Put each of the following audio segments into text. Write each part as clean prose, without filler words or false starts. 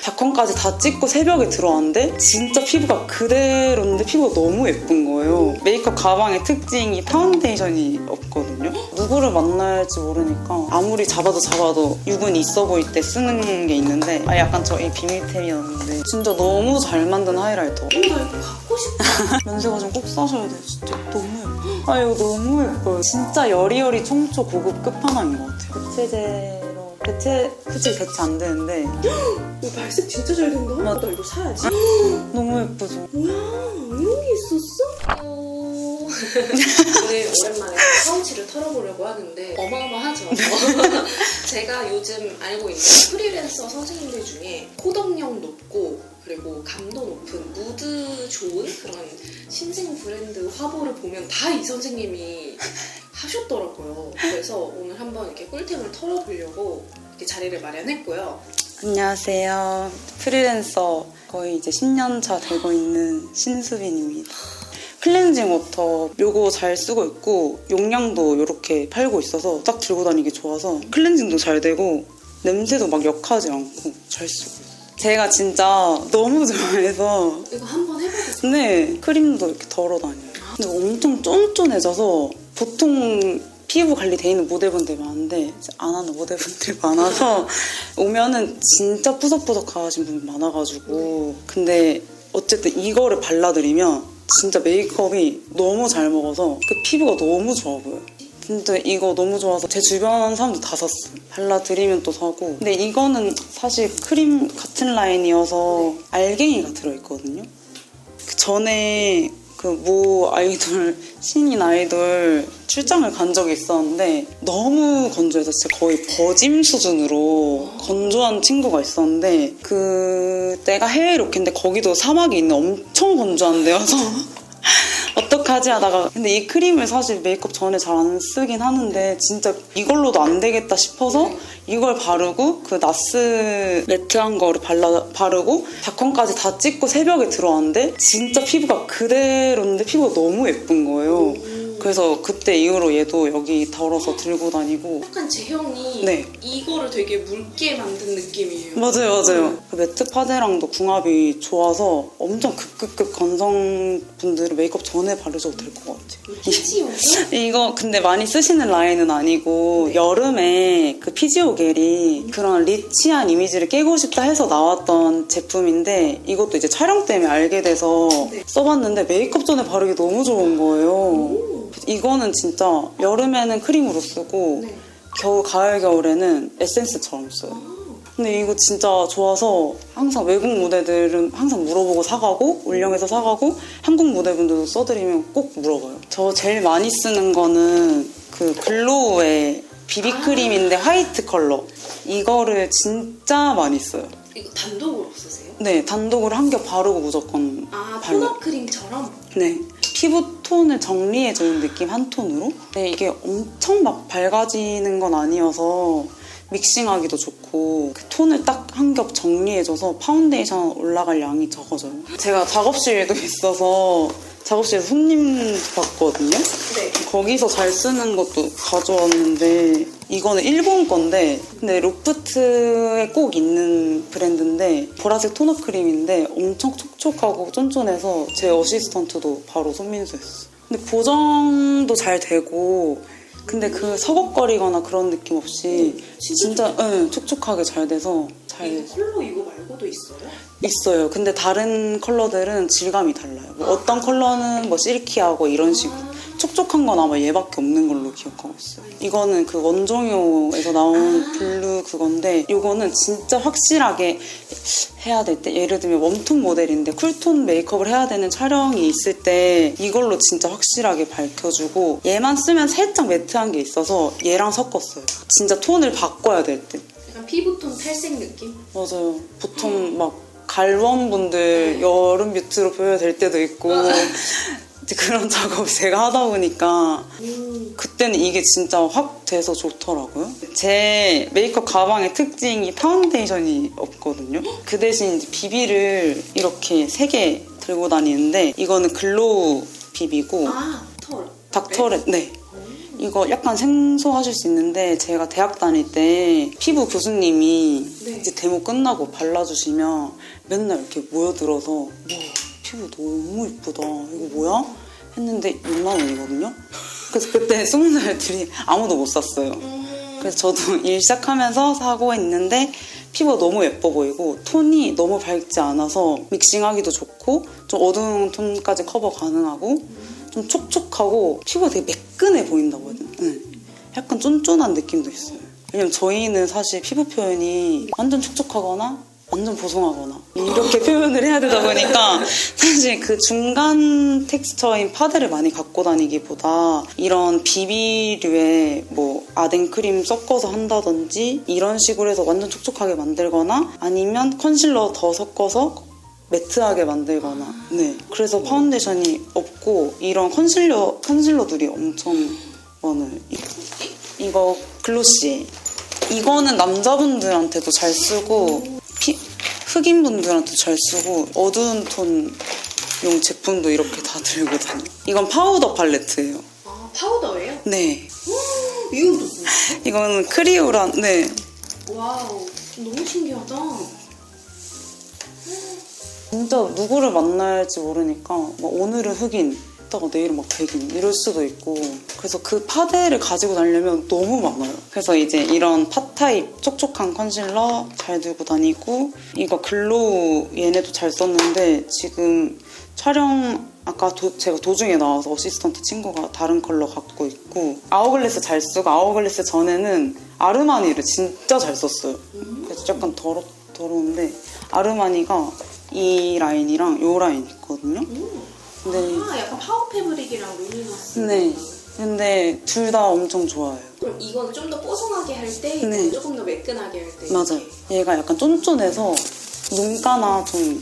닷컴까지 다 찍고 새벽에 들어왔는데 진짜 피부가 그대로인데 피부가 너무 예쁜 거예요. 메이크업 가방의 특징이 파운데이션이 없거든요. 누구를 만날지 모르니까 아무리 잡아도 유분이 있어 보일 때 쓰는 게 있는데 약간 저희 비밀템이었는데 진짜 너무 잘 만든 하이라이터. 나 이거 갖고 싶다. 면세가 좀 꼭 사셔야 돼요. 진짜 너무 예뻐요. 이거 너무 예뻐요. 진짜 여리여리 총초 고급 끝판왕인 것 같아요. 대체제로 솔직히 대체 안 되는데 이거 발색 진짜 잘 된다. 나 이거 사야지. 너무 예쁘죠? 뭐야, 이런 게 있었어? 오늘 오랜만에 파우치를 털어보려고 하는데 어마어마하죠. 제가 요즘 알고 있는 프리랜서 선생님들 중에 코덕력 높고 그리고 감도 높은 무드 좋은 그런 신생 브랜드 화보를 보면 다 이 선생님이 하셨더라고요. 그래서 오늘 한번 이렇게 꿀템을 털어보려고 이렇게 자리를 마련했고요. 안녕하세요. 프리랜서 거의 이제 10년 차 되고 있는 신수빈입니다. 클렌징 워터 요거 잘 쓰고 있고 용량도 이렇게 팔고 있어서 딱 들고 다니기 좋아서 클렌징도 잘 되고 냄새도 막 역하지 않고 잘 쓰고 있어요. 제가 진짜 너무 좋아해서 이거 한번 해보겠어요. 네, 크림도 이렇게 덜어 다녀요. 근데 엄청 쫀쫀해져서 보통 피부 관리 돼 있는 모델분들 많은데 안 하는 모델분들 많아서 오면은 진짜 푸석푸석 하신 분들 많아가지고 근데 어쨌든 이거를 발라드리면 진짜 메이크업이 너무 잘 먹어서 그 피부가 너무 좋아 보여요. 진짜 이거 너무 좋아서 제 주변 사람들 다 샀어요. 발라드리면 또 사고. 근데 이거는 사실 크림 같은 라인이어서 알갱이가 들어있거든요. 그 전에 그 모 아이돌, 신인 아이돌 출장을 간 적이 있었는데 너무 건조해서 진짜 거의 버짐 수준으로 건조한 친구가 있었는데 그때가 해외 로케인데 거기도 사막이 있는 엄청 건조한 데여서 어떡하지 하다가 근데 이 크림을 사실 메이크업 전에 잘 안 쓰긴 하는데 진짜 이걸로도 안 되겠다 싶어서 이걸 바르고 그 나스 매트한 거를 바르고 닷컴까지 다 찍고 새벽에 들어왔는데 진짜 피부가 그대로인데 피부가 너무 예쁜 거예요. 그래서 그때 이후로 얘도 여기 덜어서 들고 다니고 약간 제형이 네. 이거를 되게 묽게 만든 느낌이에요. 맞아요. 그 매트 파데랑도 궁합이 좋아서 엄청 급급급 건성분들은 메이크업 전에 바르셔도 될 것 같아요. 피지오? 이거 근데 많이 쓰시는 라인은 아니고 여름에 그 피지오 겔이 그런 리치한 이미지를 깨고 싶다 해서 나왔던 제품인데 이것도 이제 촬영 때문에 알게 돼서 써봤는데 메이크업 전에 바르기 너무 좋은 거예요. 이거는 진짜 여름에는 크림으로 쓰고 가을 겨울에는 에센스처럼 써요. 근데 이거 진짜 좋아서 항상 외국 모델들은 항상 물어보고 사가고 올영에서 사가고 한국 모델분들도 써드리면 꼭 물어봐요. 저 제일 많이 쓰는 거는 그 글로우의 비비크림인데 화이트 컬러 이거를 진짜 많이 써요. 이거 단독으로 쓰세요? 네, 단독으로 한 겹 바르고 무조건 발라요. 톤업 크림처럼? 네. 피부톤을 정리해주는 느낌 한 톤으로? 네, 이게 엄청 막 밝아지는 건 아니어서 믹싱하기도 좋고 그 톤을 딱 한 겹 정리해줘서 파운데이션 올라갈 양이 적어져요. 제가 작업실도 있어서 작업실에서 손님 봤거든요? 네. 거기서 잘 쓰는 것도 가져왔는데 이거는 일본 건데 근데 로프트에 꼭 있는 브랜드인데 보라색 톤업 크림인데 엄청 촉촉하고 쫀쫀해서 제 어시스턴트도 바로 손민수했어요. 근데 보정도 잘 되고 근데 그 서걱거리거나 그런 느낌 없이 진짜 촉촉하게 잘 돼서 잘 컬러 이거 말고도 있어요? 있어요. 근데 다른 컬러들은 질감이 달라요. 뭐 어떤 컬러는 뭐 실키하고 이런 식으로 촉촉한 건 아마 얘밖에 없는 걸로 기억하고 있어요. 이거는 그 원종효에서 나온 블루 그건데 이거는 진짜 확실하게 해야 될 때 예를 들면 웜톤 모델인데 쿨톤 메이크업을 해야 되는 촬영이 있을 때 이걸로 진짜 확실하게 밝혀주고 얘만 쓰면 살짝 매트한 게 있어서 얘랑 섞었어요. 진짜 톤을 바꿔야 될 때. 약간 피부톤 탈색 느낌? 맞아요. 보통 막 갈원분들 여름 뷰티로 보여야 될 때도 있고 이제 그런 작업을 제가 하다 보니까 그때는 이게 진짜 확 돼서 좋더라고요. 제 메이크업 가방의 특징이 파운데이션이 없거든요. 그 대신 이제 비비를 이렇게 3개 들고 다니는데 이거는 글로우 비비고 털. 닥터렛 네. 이거 약간 생소하실 수 있는데 제가 대학 다닐 때 피부 교수님이 네. 이제 데모 끝나고 발라주시면 맨날 이렇게 모여들어서 와 피부 너무 이쁘다 이거 뭐야? 했는데 6만 원이거든요. 그래서 그때 20살들이 아무도 못 샀어요. 그래서 저도 일 시작하면서 사고 있는데 피부가 너무 예뻐 보이고 톤이 너무 밝지 않아서 믹싱하기도 좋고 좀 어두운 톤까지 커버 가능하고 좀 촉촉하고 피부가 되게 매끈해 보인다고 해야 되나? 네. 약간 쫀쫀한 느낌도 있어요. 왜냐면 저희는 사실 피부 표현이 완전 촉촉하거나 완전 보송하거나 이렇게 표현을 해야 되다 보니까 사실 그 중간 텍스처인 파데를 많이 갖고 다니기보다 이런 비비류의 뭐 아덴크림 섞어서 한다든지 이런 식으로 해서 완전 촉촉하게 만들거나 아니면 컨실러 더 섞어서 매트하게 만들거나 네 그래서 파운데이션이 없고 이런 컨실러들이 엄청 많아요. 이거 글로시 이거는 남자분들한테도 잘 쓰고 흑인분들한테도 잘 쓰고 어두운 톤용 제품도 이렇게 다 들고 다녀요. 이건 파우더 팔레트예요. 아, 파우더예요? 네. 이건 또 뭐지? 이건 크리오란 네. 와우, 너무 신기하다. 진짜 누구를 만날지 모르니까 막 오늘은 흑인 이따가 내일은 막 백인 이럴 수도 있고 그래서 그 파데를 가지고 다니려면 너무 많아요. 그래서 이제 이런 팟타입 촉촉한 컨실러 잘 들고 다니고 이거 글로우 얘네도 잘 썼는데 지금 촬영 아까 제가 도중에 나와서 어시스턴트 친구가 다른 컬러 갖고 있고 아워글래스 잘 쓰고 아워글래스 전에는 아르마니를 진짜 잘 썼어요. 그래서 약간 더러운데 아르마니가 이 라인이랑 이 라인 있거든요. 근데 아, 약간 파워 패브릭이랑 루미너스. 네. 근데 둘 다 엄청 좋아요. 그럼 이거는 좀 더 뽀송하게 할 때, 네. 조금 더 매끈하게 할 때. 맞아요. 얘가 약간 쫀쫀해서 눈가나 좀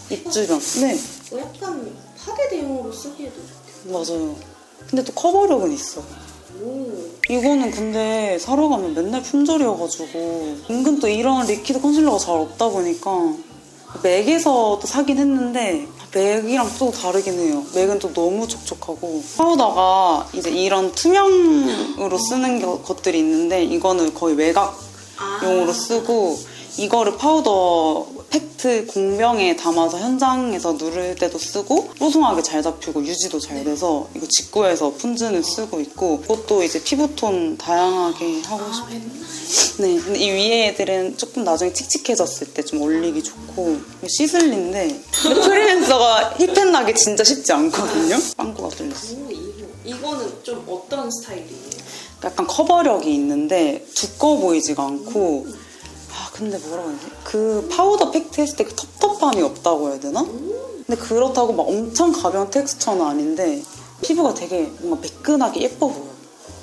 입주변. 네. 약간 파데 대용으로 쓰기에도 좋겠다. 맞아요. 근데 또 커버력은 있어. 오. 이거는 근데 사러 가면 맨날 품절이어가지고 은근 또 이런 리퀴드 컨실러가 잘 없다 보니까 맥에서 또 사긴 했는데 맥이랑 또 다르긴 해요. 맥은 또 너무 촉촉하고 파우더가 이제 이런 투명으로 쓰는 것들이 있는데 이거는 거의 외곽용으로 쓰고 이거를 파우더 팩트 공병에 담아서 현장에서 누를 때도 쓰고 뽀송하게 잘 잡히고 유지도 잘 돼서 이거 직구해서 푼즈는 쓰고 있고 그것도 이제 피부톤 다양하게 하고 싶어요. 네, 근데 이 위에 애들은 조금 나중에 칙칙해졌을 때 좀 올리기 좋고 시슬리인데 프리랜서가 힙했나게 진짜 쉽지 않거든요. 빵꾸가 뚫렸어. 오, 이거는 좀 어떤 스타일이에요? 약간 커버력이 있는데 두꺼워 보이지가 않고 근데 뭐라고 해야 되지? 그 파우더 팩트 했을 때 그 텁텁함이 없다고 해야 되나? 근데 그렇다고 막 엄청 가벼운 텍스처는 아닌데 피부가 되게 뭔가 매끈하게 예뻐 보여요.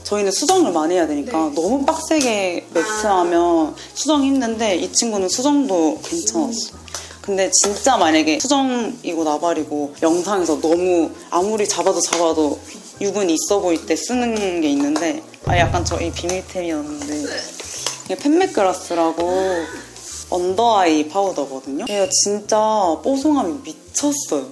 저희는 수정을 많이 해야 되니까 네. 너무 빡세게 매트하면 수정이 힘든데 이 친구는 수정도 괜찮았어. 근데 진짜 만약에 수정이고 나발이고 영상에서 너무 아무리 잡아도 유분이 있어 보일 때 쓰는 게 있는데 약간 저희 비밀템이었는데 이게 펜맥그라스라고 언더아이 파우더거든요. 얘가 진짜 뽀송함이 미쳤어요.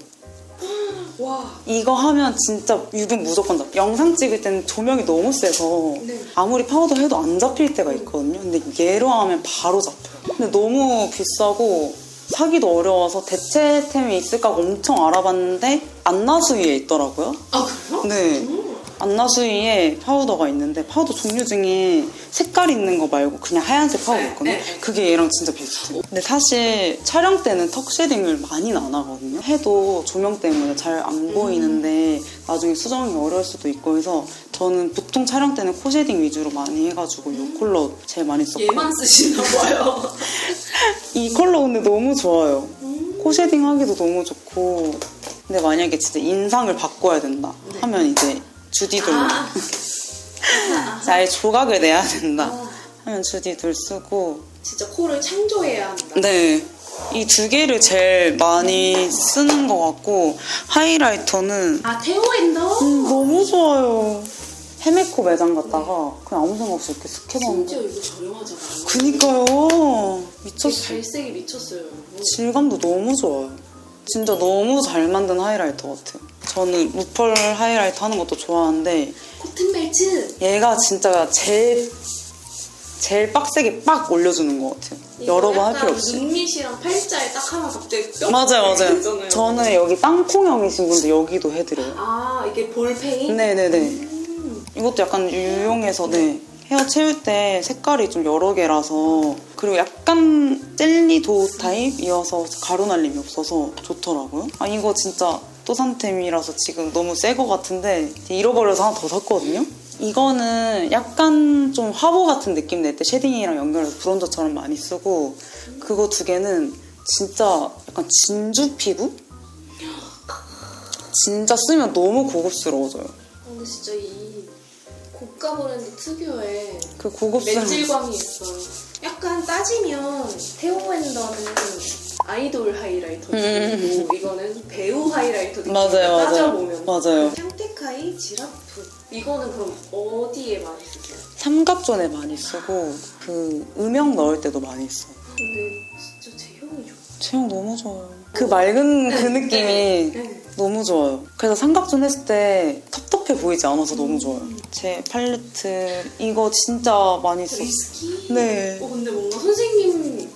와. 이거 하면 진짜 유분 무조건 잡혀. 영상 찍을 때는 조명이 너무 세서 네. 아무리 파우더 해도 안 잡힐 때가 있거든요. 근데 얘로 하면 바로 잡혀요. 근데 너무 비싸고 사기도 어려워서 대체템이 있을까 엄청 알아봤는데 안나수이에 있더라고요. 아, 그래요? 네. 안나수이에 파우더가 있는데 파우더 종류 중에 색깔 있는 거 말고 그냥 하얀색 파우더 있거든요. 네. 그게 얘랑 진짜 비슷해요. 근데 사실 촬영 때는 턱 쉐딩을 많이는 안 하거든요. 해도 조명 때문에 잘 안 보이는데 나중에 수정이 어려울 수도 있고 해서 저는 보통 촬영 때는 코 쉐딩 위주로 많이 해가지고 이 컬러 제일 많이 썼고 얘만 쓰시나 봐요. 이 컬러 근데 너무 좋아요. 코 쉐딩 하기도 너무 좋고 근데 만약에 진짜 인상을 바꿔야 된다 하면 이제 주디돌 잘 조각을 내야 된다 하면 주디돌 쓰고 진짜 코를 창조해야 한다. 네. 이 두 개를 제일 많이 쓰는 것 같고 하이라이터는 아, 테오엔더? 너무 좋아요. 헤메코 매장 갔다가 그냥 아무 생각 없이 이렇게 심지어 스캔하는데 이거 저렴하잖아요. 그니까요. 이게 미쳤어요. 발색이 미쳤어요. 질감도 너무 좋아요. 진짜 너무 잘 만든 하이라이터 같아요. 저는 무펄 하이라이트 하는 것도 좋아하는데 코튼 벨트. 얘가 진짜 제일 빡세게 빡 올려주는 것 같아요. 여러 번 할 필요 없이. 눈밑이랑 팔자에 딱 하나 갑자기 뿅. 맞아요. 있잖아요. 저는 여기 땅콩형이신 분들 여기도 해드려요. 아, 이게 볼페인? 네네네. 이것도 약간 유용해서 네. 헤어 채울 때 색깔이 좀 여러 개라서 그리고 약간 젤리 도우 타입이어서 가루 날림이 없어서 좋더라고요. 아 이거 진짜 또 산템이라서 지금 너무 새 거 같은데 잃어버려서 하나 더 샀거든요. 이거는 약간 좀 화보 같은 느낌 낼 때 쉐딩이랑 연결해서 브론저처럼 많이 쓰고 그거 두 개는 진짜 약간 진주 피부? 진짜 쓰면 너무 고급스러워져요. 근데 진짜 이 고가 브랜드 특유의 그 고급스러운 맨질감이 있어요. 약간 따지면 테오 앤더는 아이돌 하이라이터고 이거는 배우 하이라이터 느낌. 맞아요. 따져보면. 맞아요. 샹테카이 지라프. 이거는 그럼 어디에 많이 쓰세요? 삼각존에 많이 쓰고 그 음영 넣을 때도 많이 써요. 근데 진짜 제형이 좋아. 체형 너무 좋아요. 그 맑은 그 느낌이 네. 너무 좋아요. 그래서 삼각존 했을 때 텁텁해 보이지 않아서 너무 좋아요. 제 팔레트 이거 진짜 많이 썼어요. 리스키. 네. 근데 뭔가 선생님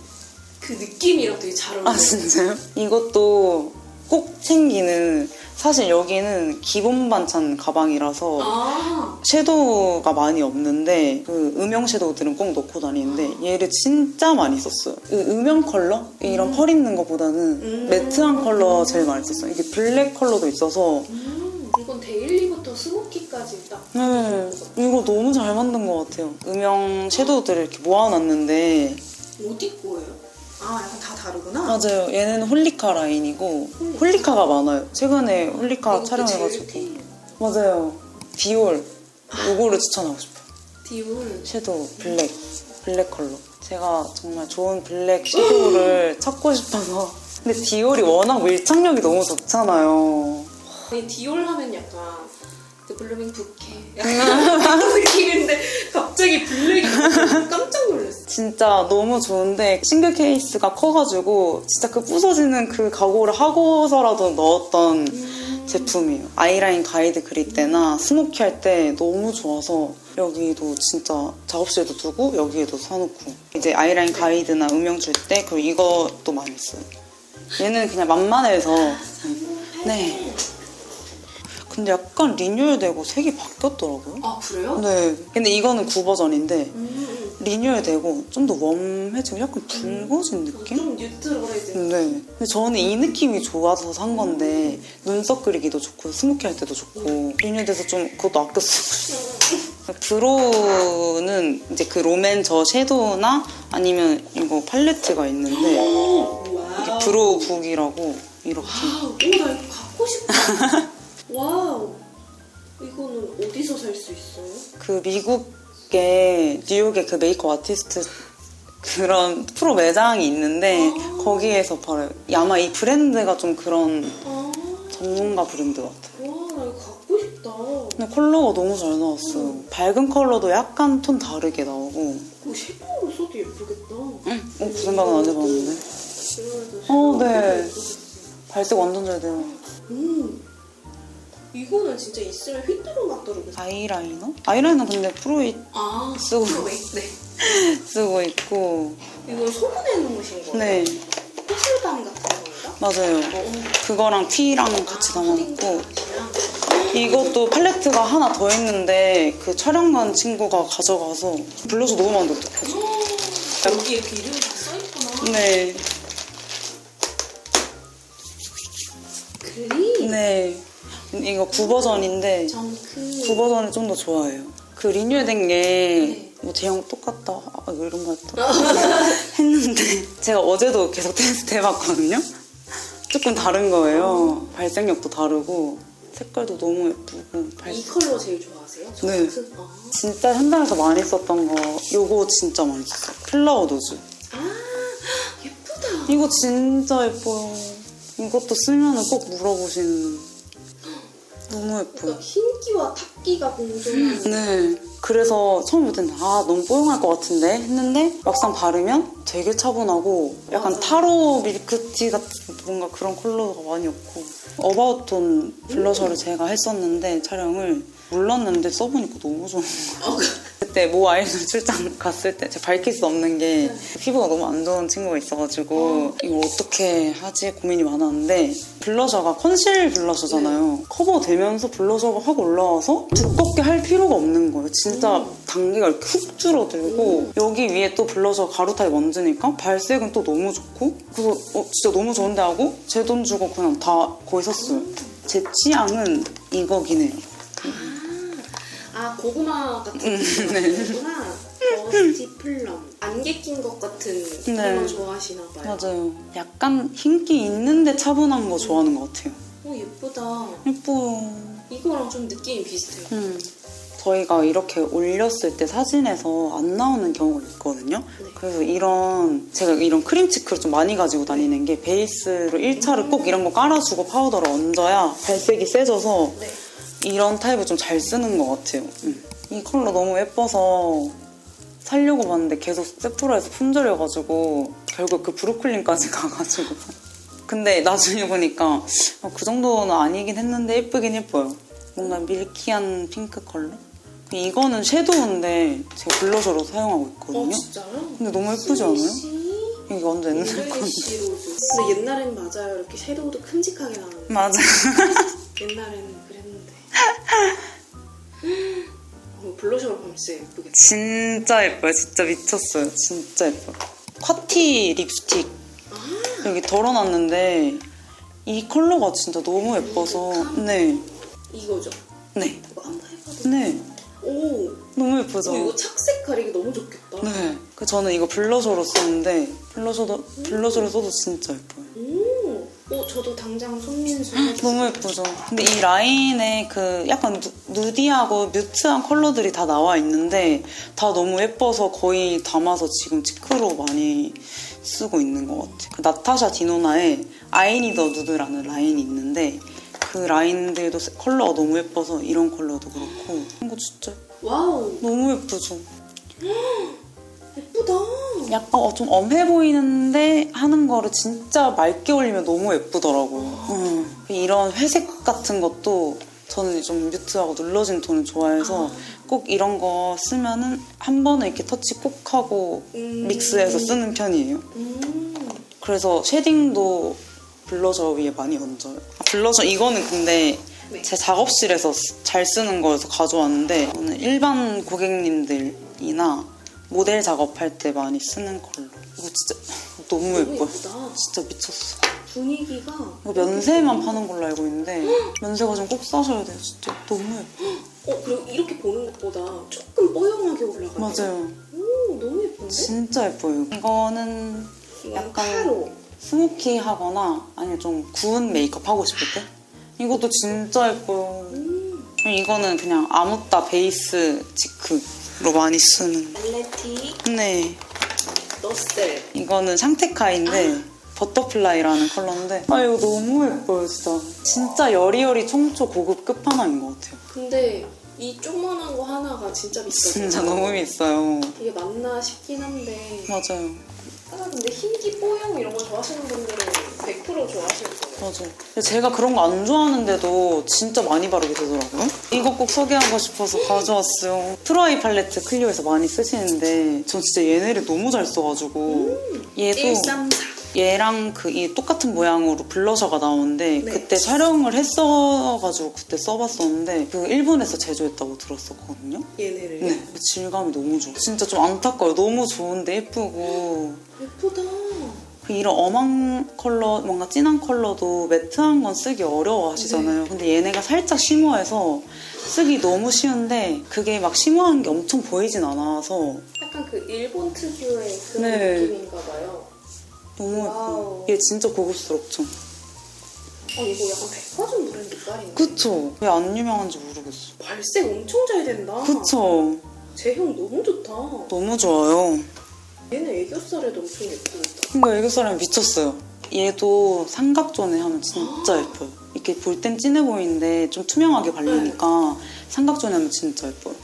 그 느낌이랑 되게 잘 어울려요. 아 진짜요? 이것도 꼭 챙기는 사실 여기는 기본 반찬 가방이라서 아, 섀도우가 많이 없는데 그 음영 섀도우들은 꼭 넣고 다니는데 얘를 진짜 많이 썼어요. 그 음영 컬러? 이런 펄 있는 것보다는 매트한 컬러 제일 많이 썼어요. 이게 블랙 컬러도 있어서 이건 데일리부터 스모키까지 딱. 네, 이거 너무 잘 만든 것 같아요. 음영 섀도우들을 이렇게 모아놨는데 어디 거예요? 아, 약간 다 다르구나. 맞아요. 얘는 홀리카 라인이고 홀리카가 많아요. 최근에 홀리카 이것도 촬영해가지고 제일 맞아요. 디올 요거를 추천하고 싶어요. 디올. 섀도우 블랙 컬러. 제가 정말 좋은 블랙 섀도우를 찾고 싶어서 근데 디올이 워낙 밀착력이 너무 좋잖아요. 아니, 디올 하면 약간 그 블루밍 부케 약간 그런 느낌인데 갑자기 블랙이 나와서 깜짝 놀랐어. 진짜 너무 좋은데 싱글 케이스가 커가지고 진짜 그 부서지는 그 각오를 하고서라도 넣었던 제품이에요. 아이라인 가이드 그릴 때나 스모키 할 때 너무 좋아서 여기도 진짜 작업실에도 두고 여기에도 사놓고 이제 아이라인 가이드나 음영 줄 때 그리고 이것도 많이 써요. 얘는 그냥 만만해서 네. 근데 약간 리뉴얼되고 색이 바뀌었더라고요. 아, 그래요? 네. 근데 이거는 9버전인데 리뉴얼되고 좀 더 웜해지고 약간 붉어진 느낌? 좀 뉴트로 해야 돼. 네. 근데 저는 이 느낌이 좋아서 산 건데 눈썹 그리기도 좋고 스모키 할 때도 좋고 리뉴얼돼서 좀 그것도 아껴 쓰고 브로우는 이제 그 롬앤 저 섀도우나 아니면 이거 팔레트가 있는데 와우. 브로우 북이라고 이렇게 와우. 오, 나 이거 갖고 싶다. 와우. 이거는 어디서 살 수 있어요? 그 미국의 뉴욕의 그 메이크업 아티스트 그런 프로 매장이 있는데 거기에서 팔아요. 아마 이 브랜드가 좀 그런 아, 전문가 브랜드 같아요. 와, 나 이거 갖고 싶다. 근데 컬러가 너무 잘 나왔어요. 밝은 컬러도 약간 톤 다르게 나오고 이거 섀도우로 써도 예쁘겠다. 그 생각은 안 해봤는데 네. 발색 완전 잘 돼요. 이거는 진짜 있으면 휘뚜루 맛도르겠어. 아이라이너? 아이라이너 근데 프로이 아, 쓰고. 네. 쓰고 있고 이건 소분해 놓으신 거예요? 네 호술밤 같은 건가? 맞아요. 그거랑 티랑 같이 담아놓고 이것도 팔레트가 하나 더 있는데 그 촬영 간 친구가 가져가서 블러셔 너무 많은데 어떡하지? 여기에 그 이름이 다 써있구나. 네. 그리? 네. 이거 9버전인데 정크. 9버전을 좀 더 좋아해요. 그 리뉴얼된 게 뭐 제형 똑같다. 아, 이거 이런 거 했다. 했는데 제가 어제도 계속 테스트 해봤거든요. 조금 다른 거예요. 발색력도 다르고 색깔도 너무 예쁘고 이 컬러 제일 좋아하세요? 네. 정크? 아. 진짜 현장에서 많이 썼던 거 요거 진짜 많이 썼어요. 플라워 노즈. 아, 예쁘다. 이거 진짜 예뻐요. 이것도 쓰면 꼭 물어보시는 너무 예뻐요. 그러니까 흰기와 탁기가 공존하는. 네. 그래서 처음 볼 때는 너무 뽀용할 것 같은데 했는데 막상 바르면 되게 차분하고 약간 맞아. 타로 밀크티 같은 뭔가 그런 컬러가 많이 없고 어바웃톤 블러셔를 제가 했었는데 촬영을 몰랐는데 써보니까 너무 좋은 거예요. 그때 모 아이돌 출장 갔을 때 제가 밝힐 수 없는 게 피부가 너무 안 좋은 친구가 있어가지고 이걸 어떻게 하지 고민이 많았는데 블러셔가 컨실 블러셔잖아요. 커버되면서 블러셔가 확 올라와서 두껍게 할 필요가 없는 거예요. 진짜 단계가 이렇게 훅 줄어들고 여기 위에 또 블러셔 가루 타입 얹으니까 발색은 또 너무 좋고 그래서 진짜 너무 좋은데 하고 제 돈 주고 그냥 다 거의 샀어요. 제 취향은 이거긴 해요. 고구마 같은 네. 거구나. 버스티 플럼. 안개 낀 것 같은 네. 컬러 좋아하시나 봐요. 맞아요. 약간 흰기 있는데 차분한 거 좋아하는 것 같아요. 예쁘다. 예뻐요. 이거랑 좀 느낌이 비슷해요. 저희가 이렇게 올렸을 때 사진에서 안 나오는 경우가 있거든요. 네. 그래서 제가 이런 크림치크를 좀 많이 가지고 다니는 게 베이스로 1차를 꼭 이런 거 깔아주고 파우더를 얹어야 발색이 세져서 네. 이런 타입을 좀 잘 쓰는 것 같아요. 이 컬러 너무 예뻐서 살려고 봤는데 계속 세프라에서 품절해가지고 결국 그 브루클린까지 가가지고 근데 나중에 보니까 그 정도는 아니긴 했는데 예쁘긴 예뻐요. 뭔가 밀키한 핑크 컬러? 이거는 섀도우인데 제가 블러셔로 사용하고 있거든요. 진짜요? 근데 너무 예쁘지 않아요? 스위시? 이게 완전 옛날 건데. 잉글리시 로즈. 근데 옛날엔 맞아요. 이렇게 섀도우도 큼직하게 나오는데. 맞아. 옛날에는 그랬는데. 블러셔로 보면 진짜 예쁘겠다. 진짜 예뻐요. 진짜 미쳤어요. 진짜 예뻐요. 콰티 립스틱 여기 덜어놨는데 이 컬러가 진짜 너무 예뻐서 네. 이거죠? 네. 이거 한번 해봐도 네. 오, 너무 예쁘죠? 이거 착색 가리기 너무 좋겠다. 네. 저는 이거 블러셔로 썼는데 블러셔로 써도 진짜 예뻐요. 저도 당장 손민수 너무 예쁘죠? 근데 이 라인에 그 약간 누디하고 뮤트한 컬러들이 다 나와 있는데 다 너무 예뻐서 거의 담아서 지금 치크로 많이 쓰고 있는 것 같아요. 그 나타샤 디노나의 I Need a Nude라는 라인이 있는데 그 라인들도 컬러가 너무 예뻐서 이런 컬러도 그렇고 이거 진짜 와우, 너무 예쁘죠? 예쁘다. 약간 좀 엄해 보이는데 하는 거를 진짜 맑게 올리면 너무 예쁘더라고요. 이런 회색 같은 것도 저는 좀 뮤트하고 눌러진 톤을 좋아해서 꼭 이런 거 쓰면은 한 번은 이렇게 터치 꼭 하고 믹스해서 쓰는 편이에요. 그래서 쉐딩도 블러셔 위에 많이 얹어요. 블러셔 이거는 근데 네. 제 작업실에서 잘 쓰는 거여서 가져왔는데 저는 일반 고객님들이나 모델 작업할 때 많이 쓰는 컬러. 이거 진짜 너무 예뻐요. 예쁘다. 진짜 미쳤어. 분위기가 이거 면세만 파는 걸로 알고 있는데 면세 가지고 꼭 사셔야 돼요. 진짜 너무 예뻐. 그리고 이렇게 보는 것보다 조금 뽀용하게 올라가요. 맞아요. 너무 예쁜데? 진짜 예뻐요. 이거는 약간 카로. 스모키하거나 아니면 좀 구운 메이크업 하고 싶을 때 이것도 진짜 예뻐요. 이거는 그냥 아무따 베이스 치크로 많이 쓰는. 발레틱 네. 너셀. 이거는 샹테카인데 버터플라이라는 컬러인데 이거 너무 예뻐요 진짜. 진짜 여리여리 총초 고급 끝판왕인 것 같아요. 근데 이 조그만한 거 하나가 진짜 비싸요. 진짜 너무 비싸요. 이게 맞나 싶긴 한데. 맞아요. 근데 흰기 뽀용 이런 거 좋아하시는 분들은 100% 좋아하실 거예요. 맞아요. 근데 제가 그런 거 안 좋아하는데도 진짜 많이 바르게 되더라고요. 이거 꼭 소개하고 싶어서 가져왔어요. 트라이 팔레트 클리오에서 많이 쓰시는데 전 진짜 얘네를 너무 잘 써가지고 얘도 134. 얘랑 이 똑같은 모양으로 블러셔가 나오는데 네. 그때 촬영을 했어가지고 그때 써봤었는데 그 일본에서 제조했다고 들었었거든요. 얘네를. 네. 질감이 너무 좋아. 진짜 좀 안타까워요. 너무 좋은데 예쁘고 예쁘다. 이런 엄한 컬러, 뭔가 진한 컬러도 매트한 건 쓰기 어려워 하시잖아요. 근데 얘네가 살짝 쉬머해서 쓰기 너무 쉬운데 그게 막 쉬머한 게 엄청 보이진 않아서 약간 그 일본 특유의 그런 네. 느낌인가 봐요. 너무 와우. 예뻐요. 얘 진짜 고급스럽죠? 이거 약간 백화점 브랜드 깔인데. 그쵸? 왜 안 유명한지 모르겠어. 발색 엄청 잘 된다. 그쵸? 제형 너무 좋다. 너무 좋아요. 얘는 애교살에도 엄청 예쁘겠다. 그러니까 애교사람이 미쳤어요. 얘도 삼각존에 하면 진짜 예뻐요. 이 이렇게 볼 땐 진해 보이는데 좀 투명하게 발리니까 삼각존에 하면 진짜 예뻐요.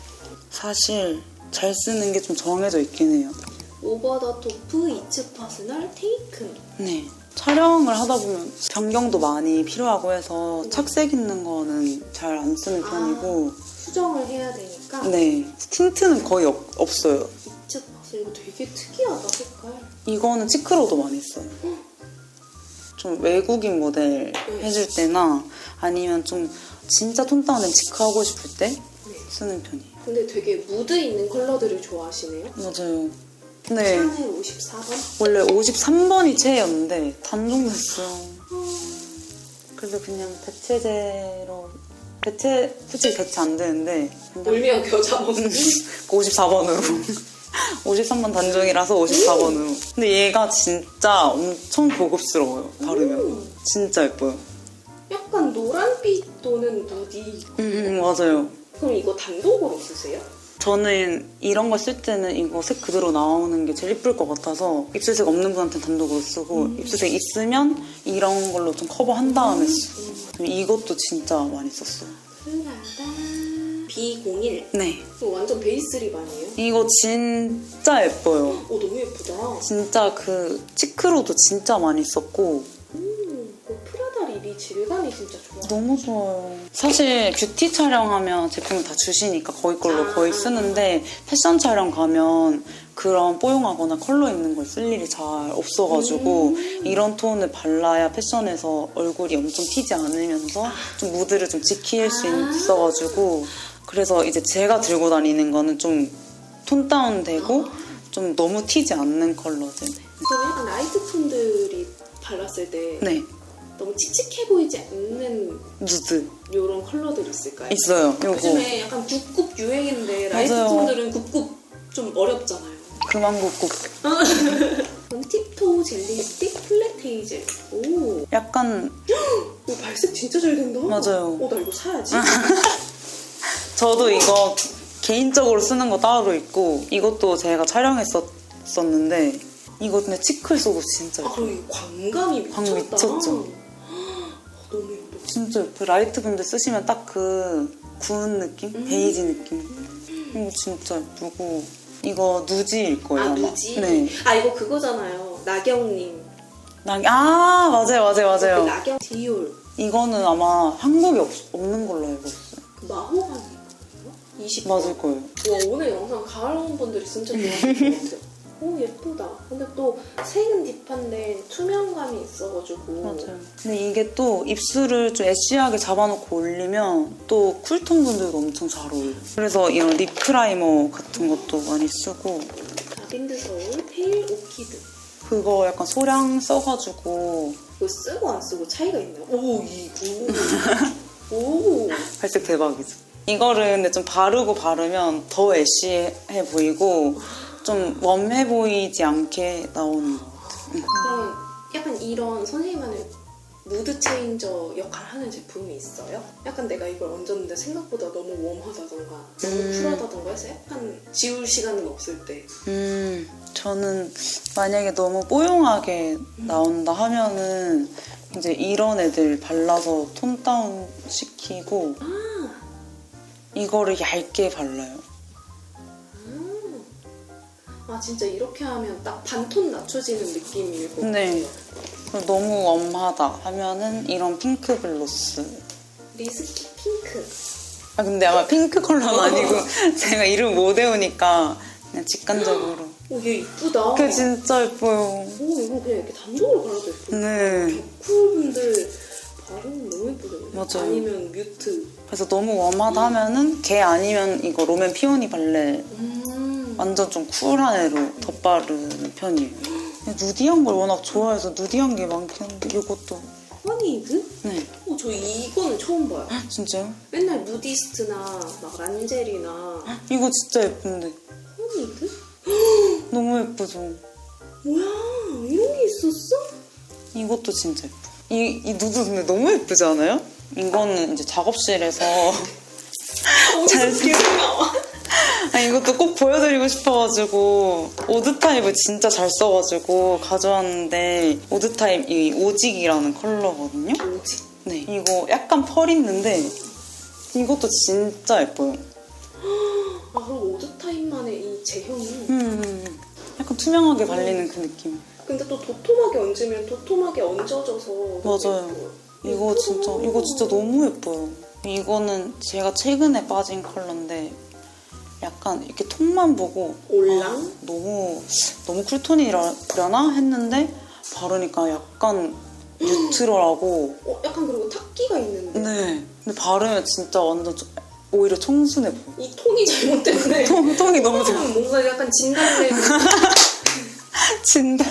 사실 잘 쓰는 게 좀 정해져 있긴 해요. 오버 더 토프 이츠 퍼스널 테이큰. 네. 촬영을 하다 보면 변경도 많이 필요하고 해서 착색 있는 거는 잘 안 쓰는 편이고 수정을 해야 되니까. 네. 틴트는 거의 없어요. 이츠 퍼스 이거 되게 특이하다 색깔. 이거는 치크로도 많이 써요. 좀 외국인 모델 해줄 때나 아니면 좀 진짜 톤 다운된 치크 하고 싶을 때 쓰는 편이에요. 근데 되게 무드 있는 컬러들을 좋아하시네요. 맞아요. 네. 샤넬 54번? 원래 53번이 최애였는데 단종됐어요. 그래서 그냥 대체제로 솔직히 대체 안 되는데 그냥 울며 겨자 먹는. 54번으로 53번 단종이라서 54번으로. 근데 얘가 진짜 엄청 고급스러워요. 바르면 진짜 예뻐요. 약간 노란빛 또는 누디. 맞아요. 그럼 이거 단독으로 쓰세요? 저는 이런 거 쓸 때는 이거 색 그대로 나오는 게 제일 예쁠 것 같아서 입술색 없는 분한테는 단독으로 쓰고 입술색 있으면 이런 걸로 좀 커버한 다음에 쓰고 이것도 진짜 많이 썼어요. B01. 네. 이거 완전 베이스 립 아니에요? 이거 진짜 예뻐요. 오 너무 예쁘다. 진짜 그 치크로도 진짜 많이 썼고 그 프라다 립이 질감이 진짜 좋아. 너무 좋아요. 사실 뷰티 촬영하면 제품을 다 주시니까 거의 걸로 거의 쓰는데 패션 촬영 가면 그런 뽀용하거나 컬러 있는 걸 쓸 일이 잘 없어가지고 이런 톤을 발라야 패션에서 얼굴이 엄청 튀지 않으면서 좀 무드를 좀 지킬 수 있어가지고 그래서 이제 제가 들고 다니는 거는 좀 톤 다운되고 좀 너무 튀지 않는 컬러들. 그럼 약간 라이트 톤들이 발랐을 때 네. 너무 칙칙해 보이지 않는 누드 이런 컬러들 있을까요? 있어요. 요거 요즘에 약간 굽굽 유행인데 라이트 맞아요. 톤들은 굽굽 좀 어렵잖아요. 그만 굽고 그럼 팁토 젤리 스틱 플랫 헤이즐. 오, 약간 이거 발색 진짜 잘 된다. 맞아요. 나 이거 사야지. 저도 이거 개인적으로 쓰는 거 따로 있고 이것도 제가 촬영했었는데 이거 근데 치클 속옷 진짜 예뻐요. 그리고 이 광감이 미쳤다. 광 미쳤죠? 너무 예뻐. 진짜 예뻐요. 라이트 분들 쓰시면 딱 그 구운 느낌? 베이지 느낌. 이거 진짜 예쁘고 이거 누지일 거예요 아마. 누지? 네. 이거 그거잖아요. 나경님. 맞아요. 그 맞아요. 나경 디올. 이거는 아마 한국에 없는 걸로 알고 있어요. 그 마호가니인가요? 20. 맞을 거예요. 와, 오늘 영상 가을 온 분들이 진짜 좋아하실 것 같아요. 오, 예쁘다. 근데 또 색은 딥한데 투명감이 있어가지고. 맞아요. 근데 이게 또 입술을 좀 애쉬하게 잡아놓고 올리면 또 쿨톤 분들도 엄청 잘 어울려요. 그래서 이런 립 프라이머 같은 것도 많이 쓰고 다빈드 서울 페일 오키드. 그거 약간 소량 써가지고 이거 쓰고 안 쓰고 차이가 있나요? 오, 이거. 오. 발색 대박이죠. 이거를 근데 좀 바르고 바르면 더 애쉬해 보이고 좀 웜해 보이지 않게 나오는 것 같아요. 그럼 약간 이런 선생님만의 무드 체인저 역할 하는 제품이 있어요? 약간 내가 이걸 얹었는데 생각보다 너무 웜하다던가 너무 쿨하다던가 해서 약간 지울 시간은 없을 때. 저는 만약에 너무 뽀용하게 나온다 하면은 이제 이런 애들 발라서 톤 다운 시키고 이거를 얇게 발라요. 진짜 이렇게 하면 딱 반톤 낮춰지는 느낌일 것 같아요. 네. 그리고 너무 웜하다 하면은 이런 핑크 글로스. 리스키 핑크. 근데 아마 핑크 컬러는 아니고 제가 이름 못 외우니까 그냥 직관적으로. 오, 얘 이쁘다. 그게 진짜 예뻐요. 오, 이거 그냥 이렇게 단독으로 발라도 예쁘다. 네. 쿨분들 바르면 너무 예쁘겠네. 맞아요. 아니면 뮤트. 그래서 너무 웜하다 하면은 걔 아니면 이거 롬앤 피오니 발레 완전 좀 쿨한 애로 덧바르는 편이에요. 누디한 걸 워낙 좋아해서 누디한 게 많긴 한데 이것도. 허니드? 네. 저 이거는 처음 봐요. 진짜요? 맨날 누디스트나 막 란제리나 이거 진짜 예쁜데. 허니드? 너무 예쁘죠? 뭐야, 이런 게 있었어? 이것도 진짜 예뻐. 이 누드 근데 너무 예쁘지 않아요? 이거는 이제 작업실에서 잘 계속 나와. 이것도 꼭 보여드리고 싶어가지고 오드 타입을 진짜 잘 써가지고 가져왔는데 오드 타입 이 오직이라는 컬러거든요. 오직. 네, 이거 약간 펄 있는데 이것도 진짜 예뻐요. 아, 그럼 오드 타임만의 이 제형이. 약간 투명하게 발리는 그 느낌. 근데 또 도톰하게 얹으면 도톰하게 얹어져서. 맞아요. 이거 진짜 너무 예뻐요. 이거는 제가 최근에 빠진 컬러인데 약간 이렇게 톤만 보고 올랑? 너무 쿨톤이려나 했는데 바르니까 약간 뉴트럴하고 약간 그리고 탁기가 있는데. 네. 근데 바르면 진짜 완전 오히려 청순해 보여. 이 톤이 잘못됐네. 톤이 너무 뭔가 약간 진달래. 진달?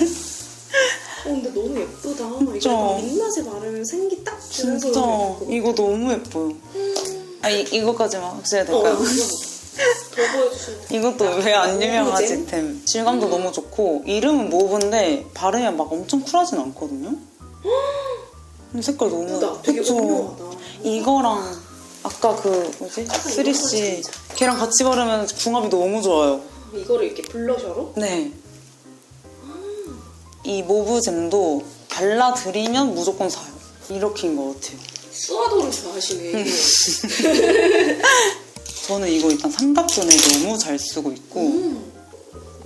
근데 너무 예쁘다. 그쵸? 이거 약간 민낯에 바르면 생기 딱 주면서. 진짜 너무 예쁘고. 이거 너무 예뻐요. 이거까지만 확실해야 될까요? 더 보여주시면 돼요. 이것도 왜 안 유명하지 모브잼? 템. 질감도 너무 좋고 이름은 모브인데 바르면 막 엄청 쿨하진 않거든요. 근데 색깔 너무 예쁘다. 되게 그쵸? 오묘하다. 이거랑 아까 그 뭐지? 약간 3C 이거 걔랑 같이 바르면 궁합이 너무 좋아요. 이거를 이렇게 블러셔로? 네. 이 모브잼도 발라드리면 무조건 사요. 이렇게인 것 같아요. 수화도를 좋아하시네. 저는 이거 일단 삼각존에 너무 잘 쓰고 있고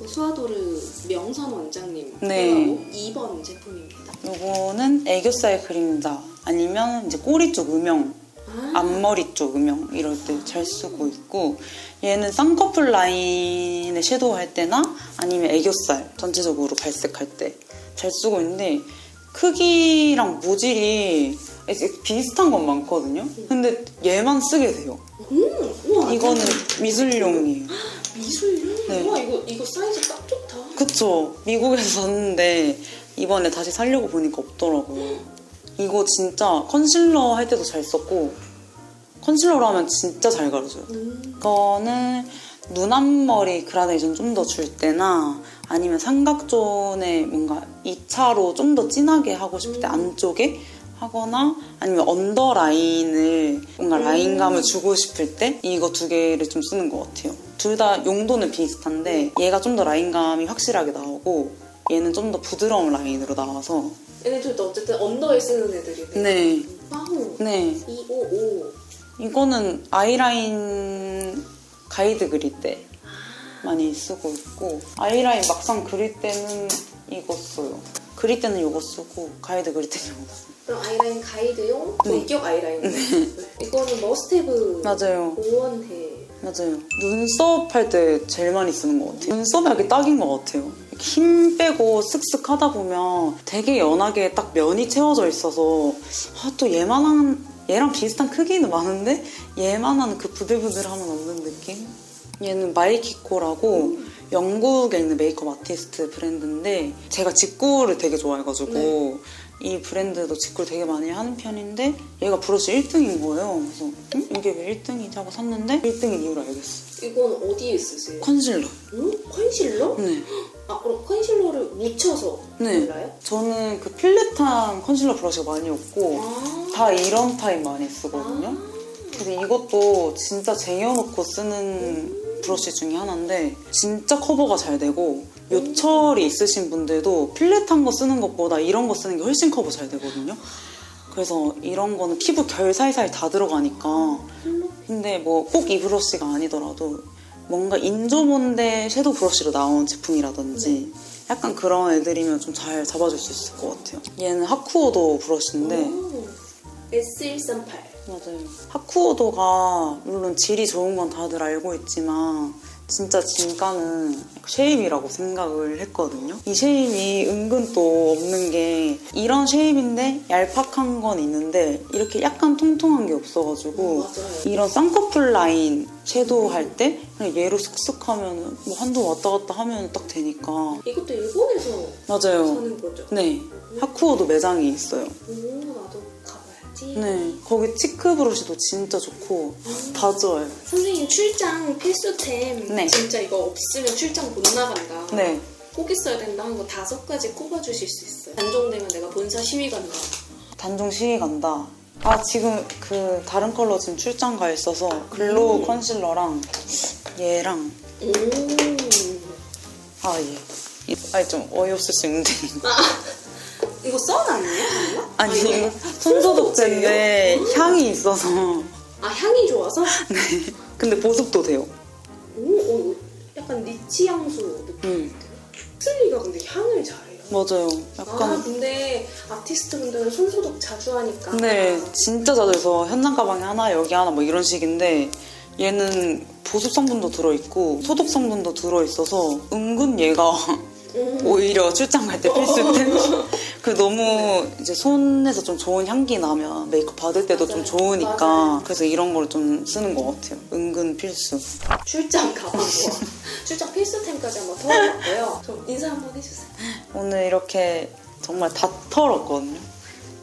수화도르 명선 원장님 네. 2번 제품입니다. 요거는 애교살 그림자 아니면 이제 꼬리 쪽 음영 앞머리 쪽 음영 이럴 때 잘 쓰고 있고 얘는 쌍꺼풀 라인에 섀도우 할 때나 아니면 애교살 전체적으로 발색할 때 잘 쓰고 있는데 크기랑 모질이 비슷한 건 많거든요. 근데 얘만 쓰게 돼요. 우와, 이거는 미술용이에요. 미술용? 네. 우와, 이거 사이즈 딱 좋다. 그쵸. 미국에서 샀는데 이번에 다시 사려고 보니까 없더라고요. 이거 진짜 컨실러 할 때도 잘 썼고 컨실러로 하면 진짜 잘 가려져요. 이거는 눈 앞머리 그라데이션 좀 더 줄 때나 아니면 삼각존에 뭔가 2차로 좀 더 진하게 하고 싶을 때 안쪽에 하거나 아니면 언더라인을 뭔가 라인감을 주고 싶을 때 이거 두 개를 좀 쓰는 것 같아요. 둘 다 용도는 비슷한데 얘가 좀 더 라인감이 확실하게 나오고 얘는 좀 더 부드러운 라인으로 나와서 얘네들도 어쨌든 언더에 쓰는 애들이네. 네. 와우. 네. 255. 이거는 아이라인 가이드 그릴 때 많이 쓰고 있고 아이라인 막상 그릴 때는 이거 써요. 그릴 때는 이거 쓰고 가이드 그릴 때는 이거 써요. 그럼 아이라인 가이드용 본격 아이라인이네. 이거는 머스테브 맞아요. 오원해. 맞아요. 눈썹 할 때 제일 많이 쓰는 것 같아요. 눈썹이 하기 딱인 것 같아요. 이렇게 힘 빼고 슥슥 하다 보면 되게 연하게 딱 면이 채워져 있어서 또 얘랑 비슷한 크기는 많은데 얘만한 그 부들부들함은 없는 느낌? 얘는 마이키코라고 영국에 있는 메이크업 아티스트 브랜드인데 제가 직구를 되게 좋아해가지고 이 브랜드도 직구를 되게 많이 하는 편인데 얘가 브러쉬 1등인 거예요. 그래서 이게 왜 1등이지 하고 샀는데 1등인 이유를 알겠어. 이건 어디에 쓰세요? 컨실러. 컨실러? 네. 그럼 컨실러를 묻혀서 네. 발라요? 저는 그 필렛한 컨실러 브러쉬가 많이 없고 다 이런 타입 많이 쓰거든요. 그래서 이것도 진짜 쟁여놓고 쓰는 브러쉬 중에 하나인데 진짜 커버가 잘 되고 요철이 있으신 분들도 필렛한 거 쓰는 것보다 이런 거 쓰는 게 훨씬 커버 잘 되거든요. 그래서 이런 거는 피부 결 사이사이 다 들어가니까 근데 뭐 꼭 이 브러쉬가 아니더라도 뭔가 인조몬데 섀도우 브러쉬로 나온 제품이라든지 약간 그런 애들이면 좀 잘 잡아줄 수 있을 것 같아요. 얘는 하쿠오도 브러쉬인데 S138. 맞아요. 하쿠오도가 물론 질이 좋은 건 다들 알고 있지만 진짜 진가는 쉐입이라고 생각을 했거든요. 이 쉐입이 은근 또 없는 게 이런 쉐입인데 얄팍한 건 있는데 이렇게 약간 통통한 게 없어가지고 맞아요. 이런 쌍꺼풀 라인 섀도우 할 때 그냥 얘로 슥슥 하면 뭐 한두 왔다 갔다 하면 딱 되니까 이것도 일본에서 맞아요. 사는 거죠? 네. 하쿠오도 매장이 있어요. 나도 가봐야지. 네. 거기 치크 브러쉬도 진짜 좋고 다 좋아요. 선생님 출장 필수템 네. 진짜 이거 없으면 출장 못 나간다. 네. 꼭 있어야 된다 하는 거 5가지 꼽아주실 수 있어요. 단종되면 내가 본사 시위 간다. 단종 시위 간다. 지금 그 다른 컬러 지금 출장 가 있어서 글로우 컨실러랑 얘랑 오. 좀 어이없을 수 있는데 이거 써놨네요? 아니요? 아니 이거 손소독제인데 향이 있어서 아, 향이 좋아서? 네. 근데 보습도 돼요. 오, 약간 니치 향수 느낌. 슬리가 근데 향을 잘해요. 맞아요. 아, 약간 근데 아티스트 분들은 손소독 자주 하니까. 네, 진짜 자주 해서 현장 가방에 하나 여기 하나 뭐 이런 식인데 얘는 보습 성분도 들어있고 소독 성분도 들어있어서 은근 얘가 오히려 출장 갈 때 필수템. 그 너무 이제 손에서 좀 좋은 향기 나면 메이크업 받을 때도 좀 좋으니까 맞아요. 그래서 이런 걸 좀 쓰는 것 같아요. 은근 필수. 출장 가방과 출장 필수템까지 한번 털어봤고요. 그럼 인사 한번 해주세요. 오늘 이렇게 정말 다 털었거든요.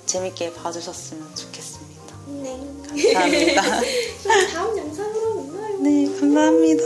재밌게 봐주셨으면 좋겠습니다. 네. 감사합니다. 그럼 다음 영상으로 만나요. 네, 감사합니다.